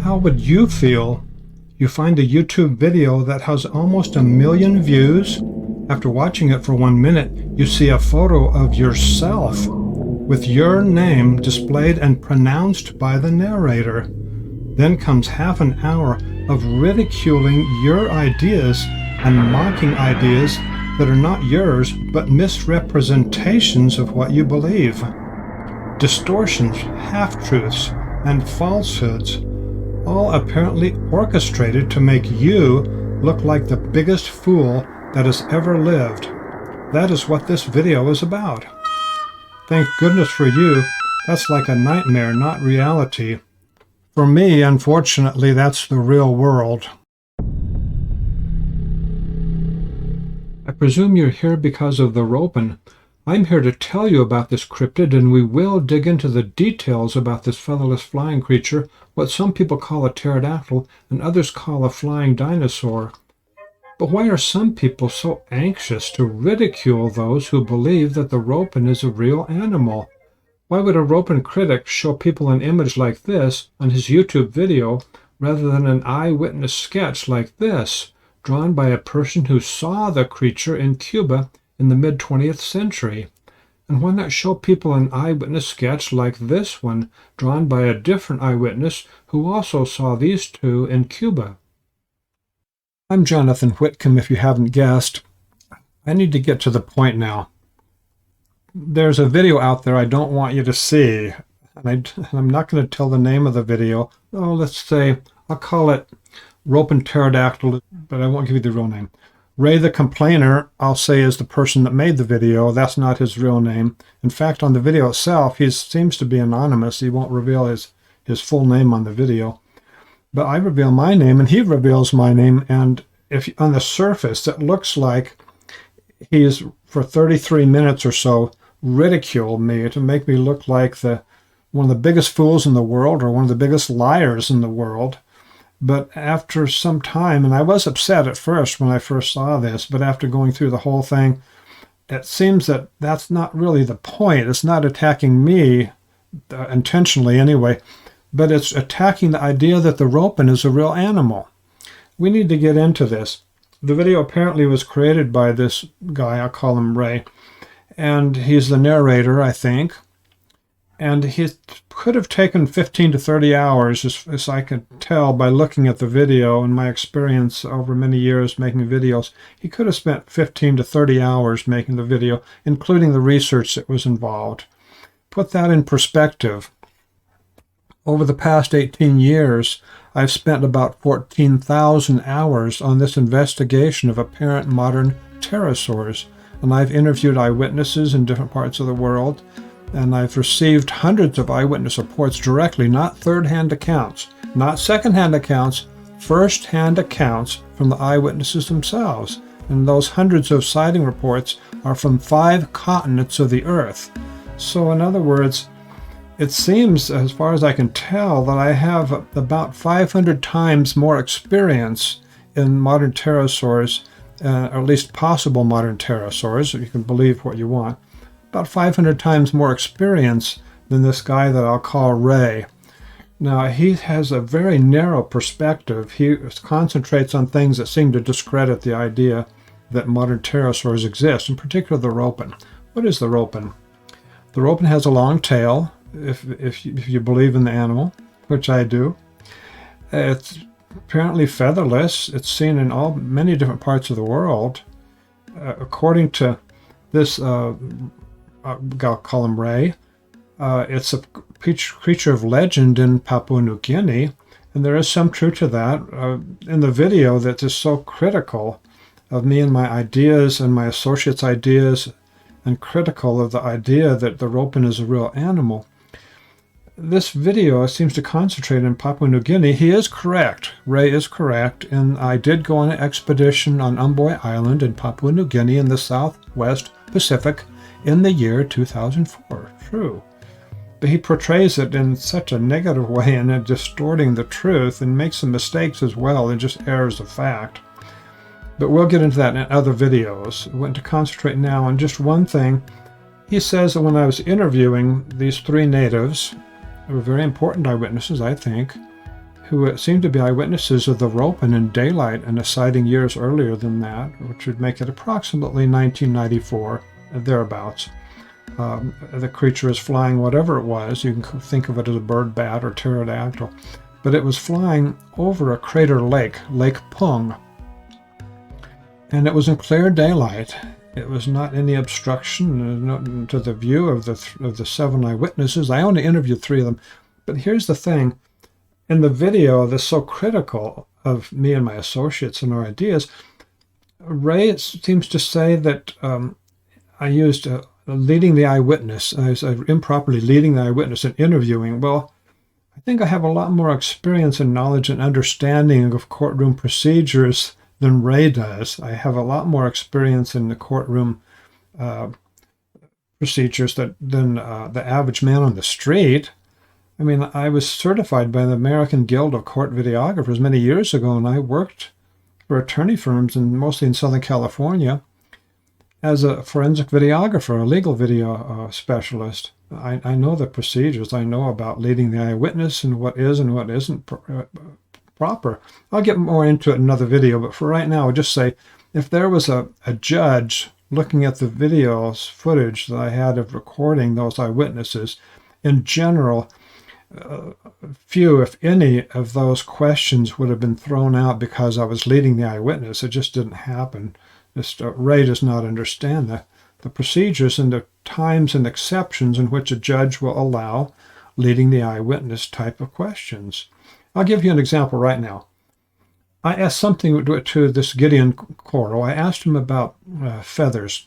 How would you feel? You find a YouTube video that has almost 1 million views. After watching it for 1 minute, you see a photo of yourself with your name displayed and pronounced by the narrator. Then comes half an hour of ridiculing your ideas and mocking ideas that are not yours, but misrepresentations of what you believe. Distortions, half-truths, and falsehoods, all apparently orchestrated to make you look like the biggest fool that has ever lived. That is what this video is about. Thank goodness for you, that's like a nightmare, not reality. For me, unfortunately, that's the real world. I presume you're here because of the Ropen. I'm here to tell you about this cryptid, and we will dig into the details about this featherless flying creature, what some people call a pterodactyl and others call a flying dinosaur. But why are some people so anxious to ridicule those who believe that the Ropen is a real animal? Why would a Ropen critic show people an image like this on his YouTube video rather than an eyewitness sketch like this, drawn by a person who saw the creature in Cuba in the mid-20th century? And why not show people an eyewitness sketch like this one, drawn by a different eyewitness who also saw these two in Cuba? I'm Jonathan Whitcomb, if you haven't guessed. I need to get to the point now. There's a video out there I don't want you to see, and I'm not going to tell the name of the video. Oh, let's say, I'll call it Ropen Pterodactyl, but I won't give you the real name. Ray the Complainer, I'll say, is the person that made the video. That's not his real name. In fact, on the video itself, he seems to be anonymous. He won't reveal his full name on the video. But I reveal my name, and he reveals my name, and if on the surface, it looks like he's, for 33 minutes or so, ridiculed me to make me look like one of the biggest fools in the world or one of the biggest liars in the world. But after some time, and I was upset at first when I first saw this, but after going through the whole thing, it seems that that's not really the point. It's not attacking me, intentionally anyway, but it's attacking the idea that the Ropen is a real animal. We need to get into this. The video apparently was created by this guy, I'll call him Ray, and he's the narrator, I think. And he could have taken 15 to 30 hours, as I can tell by looking at the video and my experience over many years making videos. He could have spent 15 to 30 hours making the video, including the research that was involved. Put that in perspective. Over the past 18 years, I've spent about 14,000 hours on this investigation of apparent modern pterosaurs, and I've interviewed eyewitnesses in different parts of the world, and I've received hundreds of eyewitness reports directly, not third-hand accounts, not second-hand accounts, first-hand accounts from the eyewitnesses themselves. And those hundreds of sighting reports are from 5 continents of the Earth. So in other words, it seems, as far as I can tell, that I have about 500 times more experience in modern pterosaurs, or at least possible modern pterosaurs, if you can believe what you want. About 500 times more experience than this guy that I'll call Ray. Now, he has a very narrow perspective. He concentrates on things that seem to discredit the idea that modern pterosaurs exist, in particular the Ropen. What is the Ropen? The Ropen has a long tail, if you believe in the animal, which I do. It's apparently featherless. It's seen in many different parts of the world. According to this I'll call him Ray. It's a creature of legend in Papua New Guinea, and there is some truth to that. In the video that is so critical of me and my ideas and my associates' ideas, and critical of the idea that the Ropen is a real animal, this video seems to concentrate in Papua New Guinea. He is correct. Ray is correct, and I did go on an expedition on Umboy Island in Papua New Guinea in the southwest Pacific in the year 2004. True. But he portrays it in such a negative way and distorting the truth and makes some mistakes as well and just errors of fact. But we'll get into that in other videos. I want to concentrate now on just one thing. He says that when I was interviewing these 3 natives, who were very important eyewitnesses, I think, who seemed to be eyewitnesses of the Ropen in daylight and a sighting years earlier than that, which would make it approximately 1994, thereabouts. The creature is flying whatever it was. You can think of it as a bird bat or pterodactyl. But it was flying over a crater lake, Lake Pung. And it was in clear daylight. It was not any obstruction to the view of the 7 eyewitnesses. I only interviewed 3 of them. But here's the thing. In the video that's so critical of me and my associates and our ideas, Ray seems to say that I used leading the eyewitness. I was improperly leading the eyewitness and interviewing. Well, I think I have a lot more experience and knowledge and understanding of courtroom procedures than Ray does. I have a lot more experience in the courtroom procedures than the average man on the street. I mean, I was certified by the American Guild of Court Videographers many years ago, and I worked for attorney firms, and mostly in Southern California, as a forensic videographer, a legal video specialist. I know the procedures. I know about leading the eyewitness and what is and what isn't proper. I'll get more into it in another video, but for right now, I'll just say, if there was a judge looking at the videos footage that I had of recording those eyewitnesses, in general, few, if any, of those questions would have been thrown out because I was leading the eyewitness. It just didn't happen. Ray does not understand the procedures and the times and exceptions in which a judge will allow leading the eyewitness type of questions. I'll give you an example right now. I asked something to this Gideon Coral. I asked him about feathers.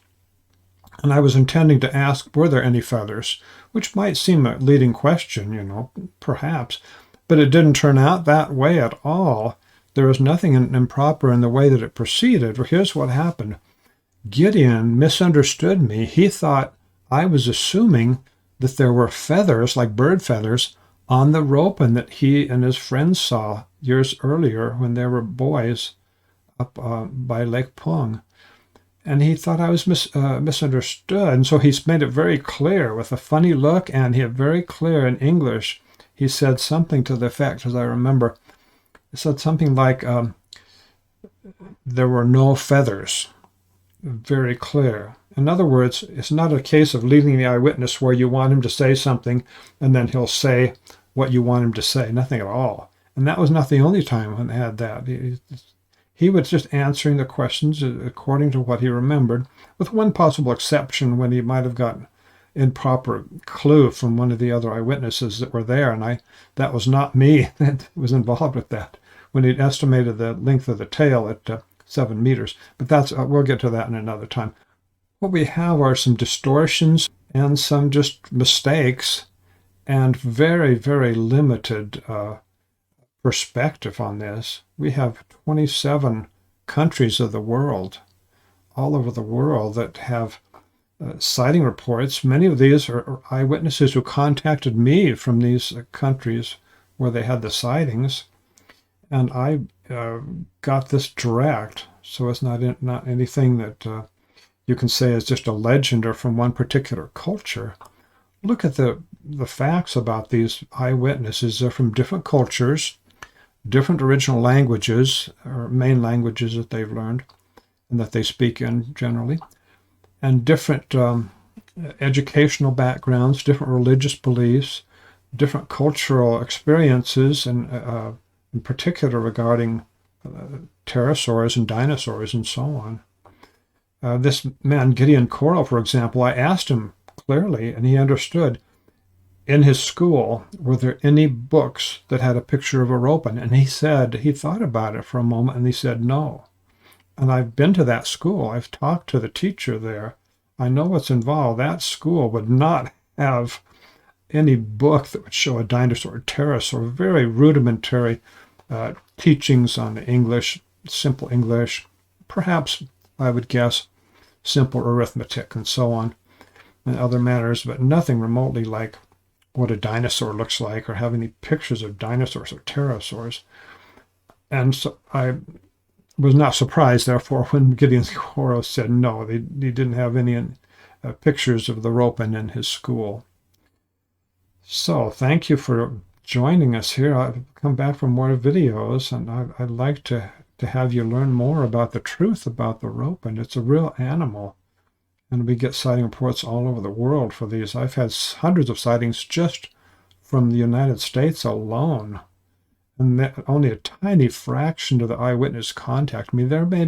And I was intending to ask, were there any feathers? Which might seem a leading question, perhaps. But it didn't turn out that way at all. There was nothing improper in the way that it proceeded. Well, here's what happened. Gideon misunderstood me. He thought I was assuming that there were feathers, like bird feathers, on the Ropen that he and his friends saw years earlier when they were boys up by Lake Pung. And he thought I was misunderstood. And so he's made it very clear with a funny look, and he had very clear in English. He said something to the effect, as I remember, he said something like, there were no feathers. Very clear. In other words, it's not a case of leading the eyewitness where you want him to say something and then he'll say what you want him to say. Nothing at all. And that was not the only time when they had that. He was just answering the questions according to what he remembered, with one possible exception when he might have gotten improper clue from one of the other eyewitnesses that were there, and that was not me that was involved with that, when he estimated the length of the tail at 7 meters. But that's we'll get to that in another time. What we have are some distortions and some just mistakes and very, very limited perspective on this. We have 27 countries of the world, all over the world, that have sighting reports. Many of these are eyewitnesses who contacted me from these countries where they had the sightings, and I got this direct, so it's not anything that you can say is just a legend or from one particular culture. Look at the facts about these eyewitnesses. They're from different cultures, different original languages, or main languages that they've learned and that they speak in generally, and different educational backgrounds, different religious beliefs, different cultural experiences, and in particular regarding pterosaurs and dinosaurs and so on. This man, Gideon Coral, for example, I asked him clearly, and he understood. In his school, were there any books that had a picture of a Ropen? And he said, he thought about it for a moment, and he said no. And I've been to that school. I've talked to the teacher there. I know what's involved. That school would not have any book that would show a dinosaur or pterosaur. Very rudimentary teachings on English, simple English, perhaps, I would guess, simple arithmetic and so on, and other matters, but nothing remotely like what a dinosaur looks like or have any pictures of dinosaurs or pterosaurs. And so I was not surprised, therefore, when Gideon Coral said no, he didn't have any pictures of the Ropen in his school. So thank you for joining us here. I've come back for more videos, and I'd like to have you learn more about the truth about the ropen. It's a real animal, and we get sighting reports all over the world for these. I've had hundreds of sightings just from the United States alone, and only a tiny fraction of the eyewitness contact me. There may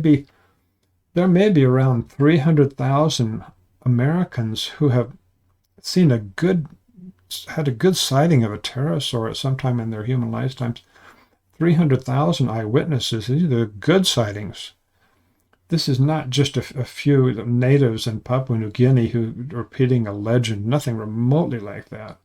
be around 300,000 Americans who have had a good sighting of a pterosaur at some time in their human lifetimes. 300,000 eyewitnesses. These are good sightings. This is not just a few natives in Papua New Guinea who are repeating a legend. Nothing remotely like that.